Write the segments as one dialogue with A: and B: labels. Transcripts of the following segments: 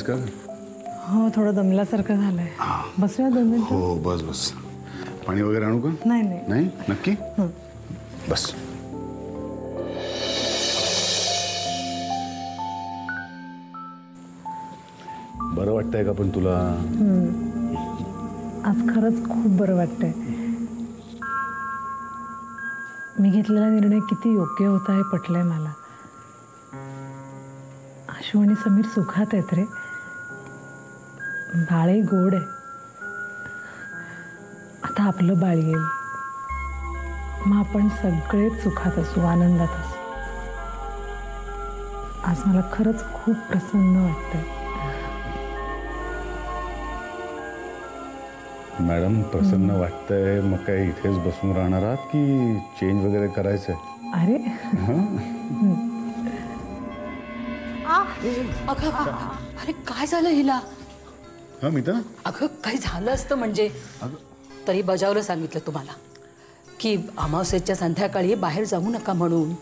A: का?
B: हो, थोडं दमल्यासारखं झालंय. बसूया 2 मिनिटं.
A: हो, बस बस. पाणी वगैरे आणू का?
B: नाही नाही.
A: नाही, नक्की? बस. बरं वाटतंय का पण तुला?
B: आज खरंच खूप बरं वाटतंय. मी घेतलेला निर्णय किती योग्य होता हे पटलंय मला. आशू आणि समीर सुखात आहेत रे. बाळही गोड आहे. आता आपलं बाळ येईल, मग आपण सगळेच सुखात असू, आनंदात असू. आज मला खरंच खूप प्रसन्न वाटतंय.
A: मॅडम, प्रसन्न वाटतंय मग काय इथेच बसून राहणार आहात की चेंज वगैरे करायचंय?
B: अरे
C: अरे काय झालं हिला?
A: हा मीता,
C: अगं काही झालं असतं म्हणजे तरी बजावलं सांगितलं तुम्हाला की अमावस्येच्या संध्याकाळी बाहेर जाऊ नका म्हणून.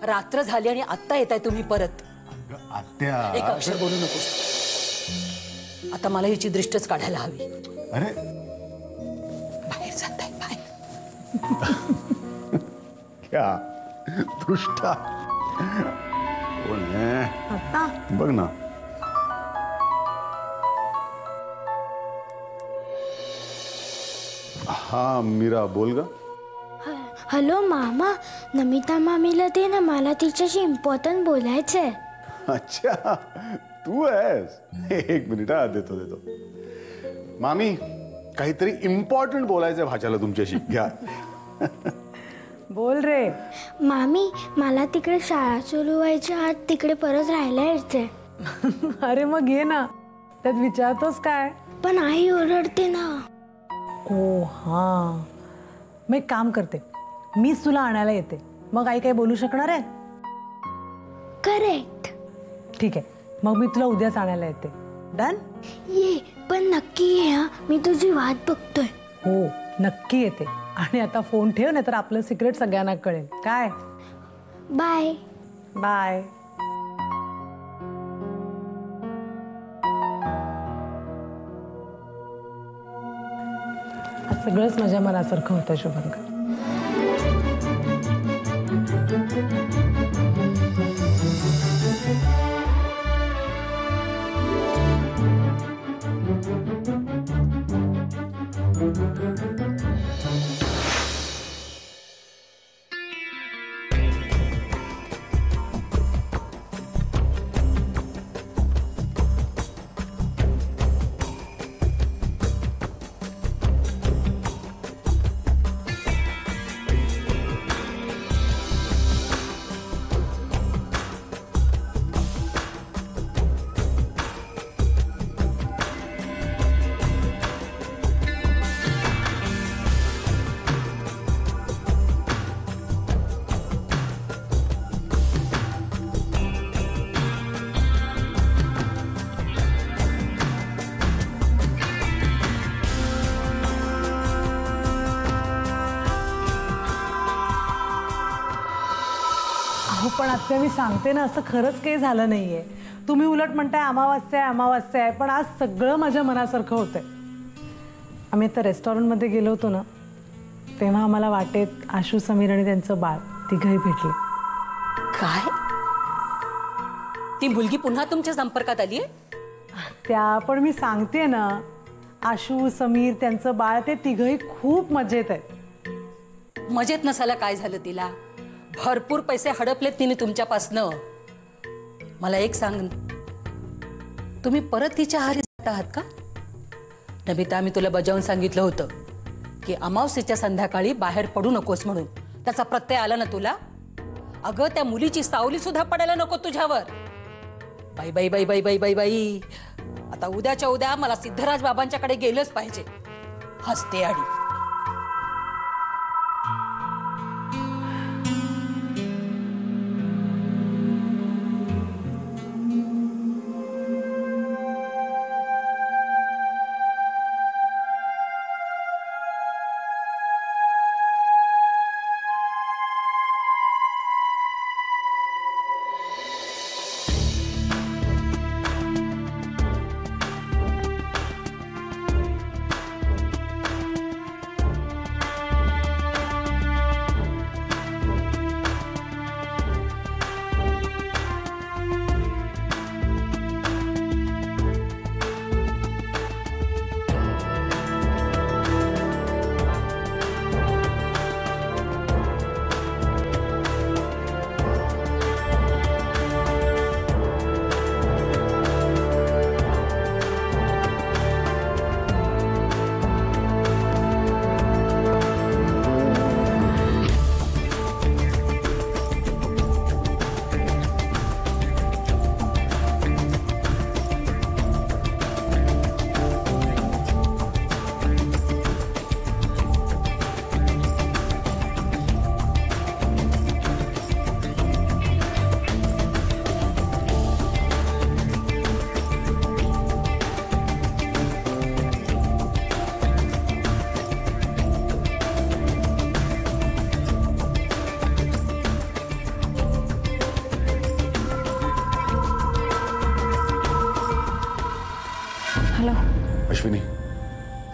C: रात्र झाली आणि आत्ता येताय तुम्ही परत.
A: आत्या,
C: एक अक्षर बोलू नकोस. आता मला हिची दृष्टच काढायला हवी.
A: अरे
C: बाहेर जाताय बाहेर.
A: क्या दृष्टा कोण आहे?
B: आता
A: बघ ना. हा मीरा, बोल ग.
D: हॅलो मामा, नमिता मामीला दे ना, मला तिच्याशी इम्पॉर्टंट बोलायचंय.
A: अच्छा, तू आहेस? एक मिनिट, हा देतो देतो. मामी, काहीतरी इम्पॉर्टंट बोलायचंय भाच्याला तुमच्याशी. घ्या.
B: बोल रे.
D: मामी, मला तिकडे शाळा सुरू व्हायच्या आत तिकडे परत राहायला यायचंय.
B: अरे मग ये ना, त्यात विचारतोस काय?
D: पण आई ओरडते ना.
B: ओ हा, मग एक काम करते, मीच तुला आणायला येते. मग आई काय बोलू शकणार आहे?
D: करेक्ट.
B: ठीक आहे, मग मी तुला उद्याच आणायला येते. डन?
D: ये, पण नक्की ये हा, मी तुझी वाट बघतोय.
B: हो नक्की येते. आणि आता फोन ठेव, नाही तर आपलं सिक्रेट सगळ्यांना कळेल. काय?
D: Bye
B: bye. सगळंच माझ्या मनासारखं होतं शुभंकर. पण आत्या मी सांगते ना, असं खरंच काही झालं नाहीये. तुम्ही उलट म्हणताय अमावास्या आहे अमावास्या आहे, पण आज सगळं माझ्या मनासारखं होतंय. आम्ही आता रेस्टॉरंटमध्ये गेलो होतो ना, तेव्हा आम्हाला वाटेत आशू, समीर आणि त्यांचं बाळ तिघही भेटले.
C: काय? ती मुलगी पुन्हा तुमच्या संपर्कात आली आहे?
B: त्या पण मी सांगते ना, आशू, समीर, त्यांचं बाळ, ते तिघही खूप मजेत आहेत.
C: मजेत नसायला काय झालं तिला? भरपूर पैसे हडपलेत तिने तुमच्यापासनं. मला एक सांग, तुम्ही परत तिच्या आहारी जात आहात का? नमिता, मी तुला बजावून सांगितलं होतं की अमावस्येच्या संध्याकाळी बाहेर पडू नकोस म्हणून. त्याचा प्रत्यय आला ना तुला? अगं, त्या मुलीची सावली सुद्धा पडायला नको तुझ्यावर. बाई बाई बाई बाई बाई बाई बाई, आता उद्याच्या उद्या मला सिद्धराज बाबांच्याकडे गेलंच पाहिजे. हसते आणि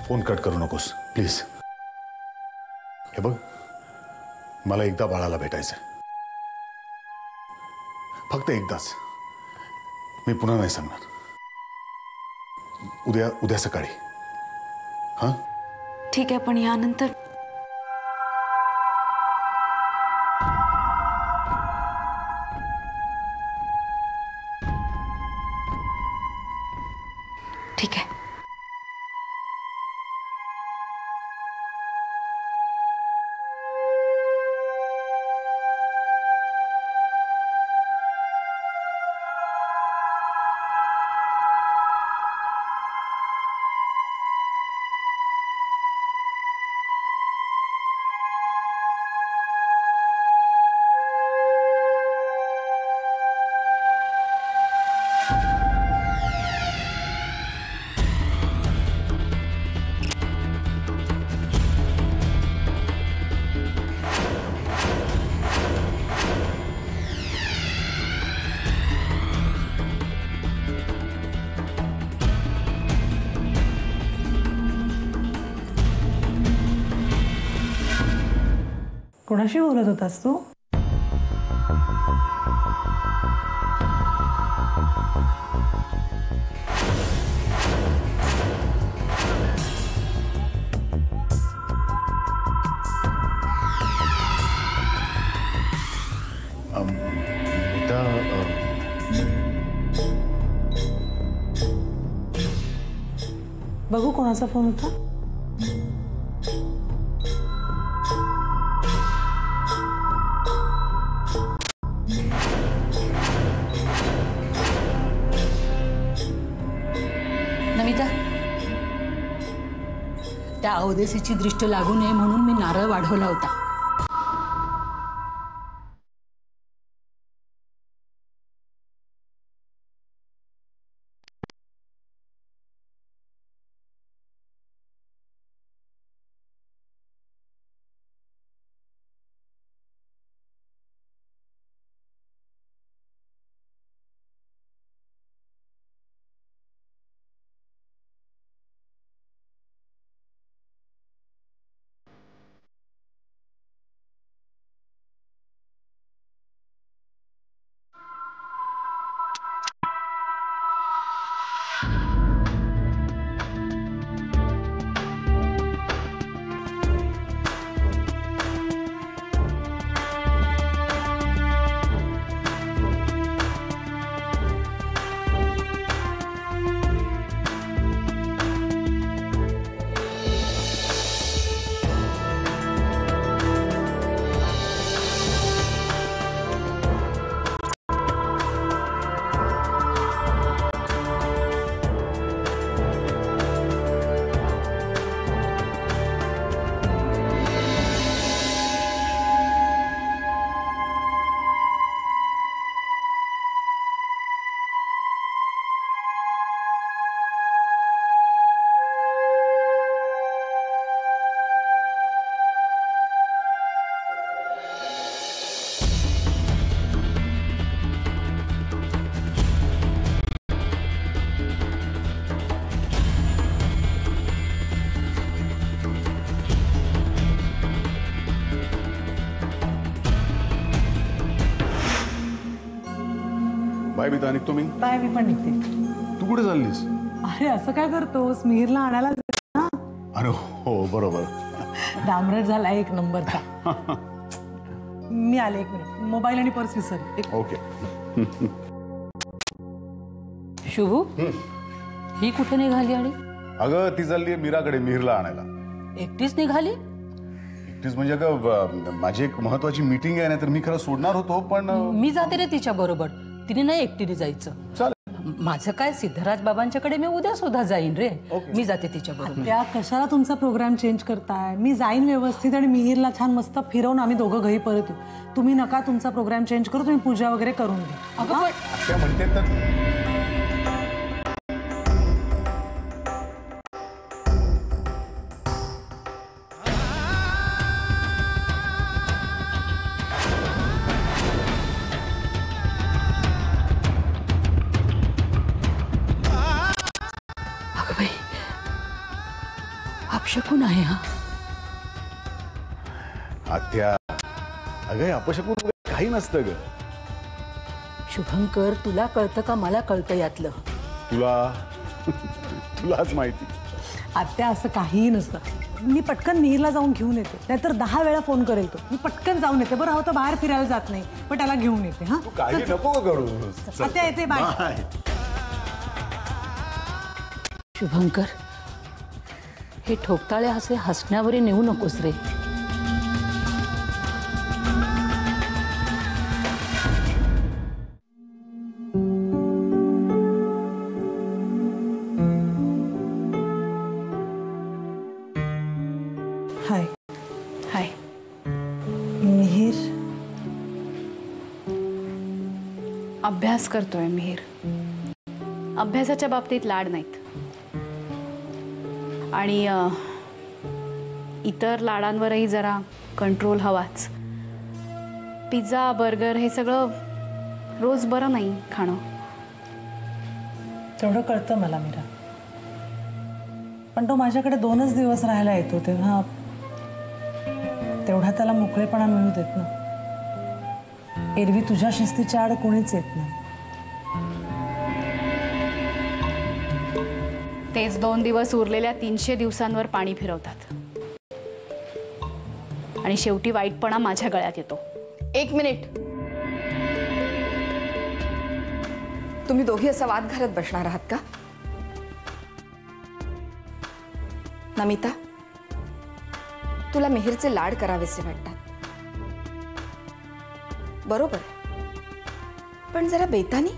A: फोन कट करू नकोस प्लीज. हे बघ, मला एकदा बाळाला भेटायचंय, फक्त एकदाच. मी पुन्हा नाही सांगणार. उद्या सकाळी. हां
E: ठीक आहे, पण यानंतर ठीक आहे.
B: कोणाशी बोलत होतास तू? बघू कोणाचा फोन होता.
C: नमिता, त्या अवदेसीची दृष्टी लागू नये म्हणून मी नारळ वाढवला होता.
A: बाय बिता निघतो मी.
B: बाय, मी पण निघते.
A: तू कुठे चाललीस?
B: अरे असं काय करतोस, मिहिरला आणायला जायचं ना.
A: अरे हो बरोबर.
B: डांबरट झाला एक नंबरचा. मी आले, एक मिनिट. मोबाईल आणि पर्स विसरले.
A: ओके.
C: शुभू, ही कुठे निघाली? आणि
A: अगं ती चालली मीराकडे मिहिरला आणायला.
C: एकटीच निघाली?
A: एकटीच म्हणजे अगं माझी एक महत्वाची मीटिंग आहे ना, तर मी खरं सोडणार होतो पण
C: मी जाते रे तिच्या बरोबर. तिने नाही एकटीने जायचं.
A: चालेल.
C: माझं काय, सिद्धराज बाबांच्याकडे मी उद्या सुद्धा जाईन रे. मी जाते तिच्या बरोबर.
B: त्या कशाला तुमचा प्रोग्राम चेंज करताय? मी जाईन व्यवस्थित आणि मिहिरला छान मस्त फिरवून आम्ही दोघं घरी परत येऊ. तुम्ही नका तुमचा प्रोग्राम चेंज करू. तुम्ही पूजा वगैरे करून घ्या.
C: अगं पण
A: त्या म्हणते तर
C: अपशकुन आहे हा.
A: आत्या अगं अपशकुन वगैरे काही नसतं ग.
C: शुभंकर, तुला कळतं का मला कळतं यातलं?
A: तुलाच माहिती.
B: आत्या असं काहीही नसतं. मी पटकन मिहीरला जाऊन घेऊन येते, नाहीतर 10 वेळा फोन करेल तो. मी पटकन जाऊन येते. बरं होतं बाहेर फिरायला जात नाही, पण त्याला घेऊन येते. हा
A: काही नको करू.
B: आत्या येते. बाय.
C: शुभंकर, हे ठोकताळे असे हसण्यावरी नेऊ नकोस रे.
B: हाय.
E: हाय.
B: मिहीर
E: अभ्यास करतोय मिहीर. अभ्यासाच्या बाबतीत लाड नाहीत आणि इतर लाडांवरही जरा कंट्रोल हवाच. पिझ्झा बर्गर हे सगळं रोज बरं नाही खाणं.
B: तेवढं कळतं मला मीरा, पण तो माझ्याकडे 2च दिवस राहायला येतो, तेव्हा तेवढा त्याला मोकळेपणा मिळू देत ना. एरवी तुझ्या शिस्तीच्या आड कोणीच येत नाही.
E: तेच 2 दिवस उरलेल्या 300 दिवसांवर पाणी फिरवतात आणि शेवटी वाईटपणा माझ्या गळ्यात येतो.
F: 1 मिनिट. तुम्ही दोघी असा वाद घालत बसणार आहात का? नमिता, तुला मिहीरचे लाड करावेसे वाटतात, बरोबर, पण जरा बेतानी.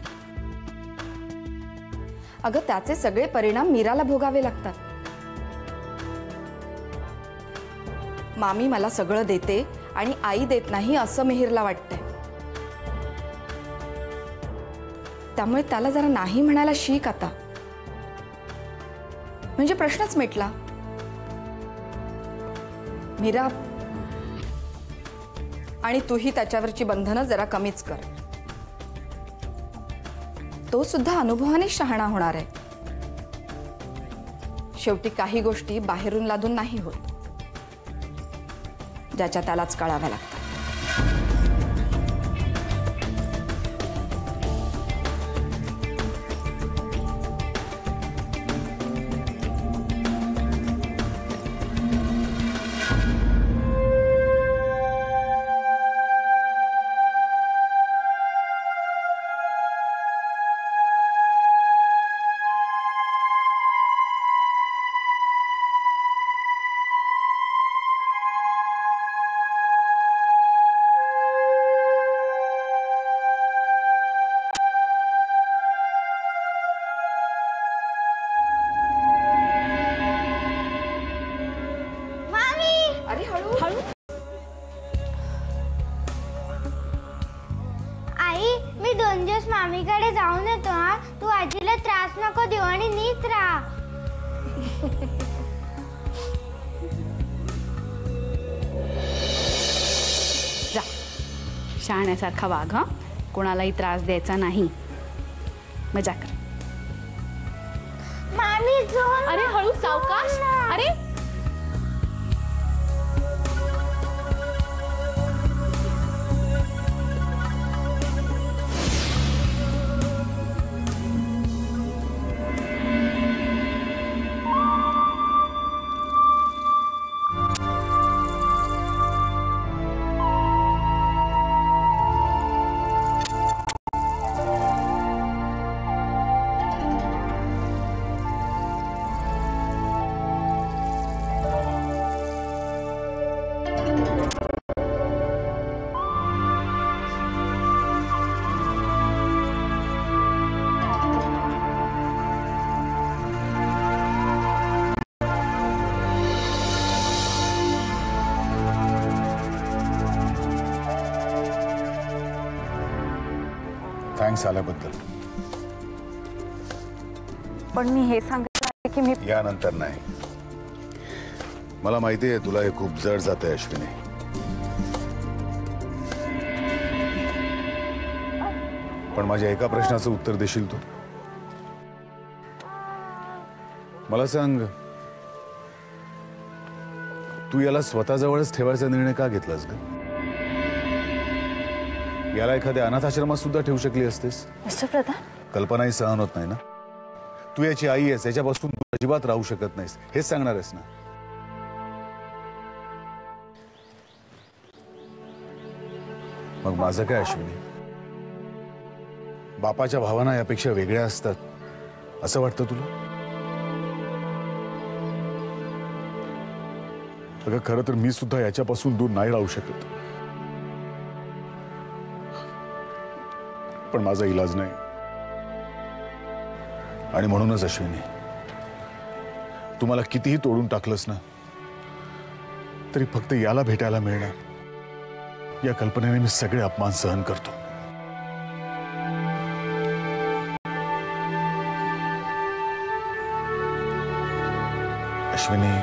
F: अगं त्याचे सगळे परिणाम मीराला भोगावे लागतात. मामी मला सगळं देते आणि आई देत नाही असं मिहीरला वाटतंय. त्यामुळे त्याला जरा नाही म्हणायला शिक आता, म्हणजे प्रश्नच मिटला. मीरा, आणि तूही त्याच्यावरची बंधनं जरा कमीच कर. तो सुद्धा अनुभवाने शहाणा होणार आहे. शेवटी काही गोष्टी बाहेरून लादून नाही होत, ज्याच्या त्यालाच कळाव्या लागतात. अरे हळू हळू.
D: आई, मी 2 दिवस मामीकडे जाऊन येतो. हा, तू आजीला त्रास नको देऊ आणि नीट राहा.
E: जा, शहाण्यासारखा वाघ. हा, कोणालाही त्रास द्यायचा नाही. मजा कर.
D: मामी झोप.
E: अरे हळू, सावकाश. अरे
A: थँक्स आल्याबद्दल.
F: पण मी हे सांगितलं की मी
A: यानंतर नाही. मला माहिती आहे तुला हे खूप जड जात आहे अश्विनी. पण माझ्या एका प्रश्नाचं उत्तर देशील तू? मला सांग, तू याला स्वतःजवळच ठेवायचा निर्णय का घेतलास ग? याला एखाद्या अनाथाश्रमात सुद्धा ठेवू शकली असतेस.
G: मिस्टर प्रधान,
A: कल्पनाही सहन होत नाही ना. तू याची आई आहेस, याच्यापासून तू अजिबात राहू शकत नाहीस, हेच सांगणार आहेस ना. मग माझं काय अश्विनी? बापाच्या भावना यापेक्षा वेगळ्या असतात असं वाटतं तुला? अगं खरं तर मी सुद्धा याच्यापासून दूर नाही राहू शकत, पण माझा इलाज नाही. आणि म्हणूनच अश्विनी, तुम्हाला कितीही तोडून टाकलंस ना तरी फक्त याला भेटायला मिळणार या कल्पनेने मी सगळे अपमान सहन करतो. अश्विनी,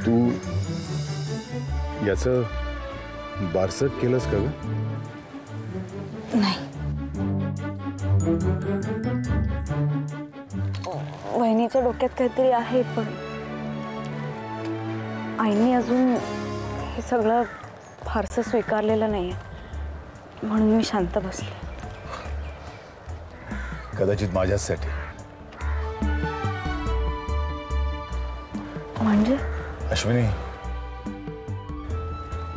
A: तू याचं बारसं केलंस का ग?
G: नाही. वहिनीच्या डोक्यात काहीतरी आहे, पण आईने अजून हे सगळं फारसं स्वीकारलेलं नाही, म्हणून मी शांत बसले.
A: कदाचित माझ्यासाठी.
G: म्हणजे
A: अश्विनी,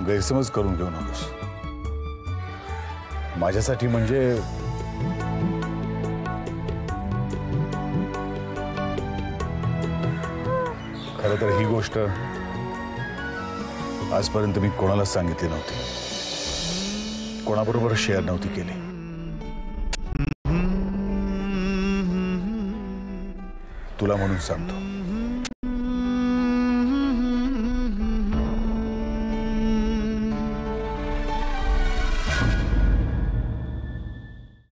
A: गैरसमज करून घेऊ नकोस. माझ्यासाठी म्हणजे खरं तर ही गोष्ट आजपर्यंत मी कोणालाच सांगितली नव्हती, कोणाबरोबर शेअर नव्हती केली. तुला म्हणून सांगतो,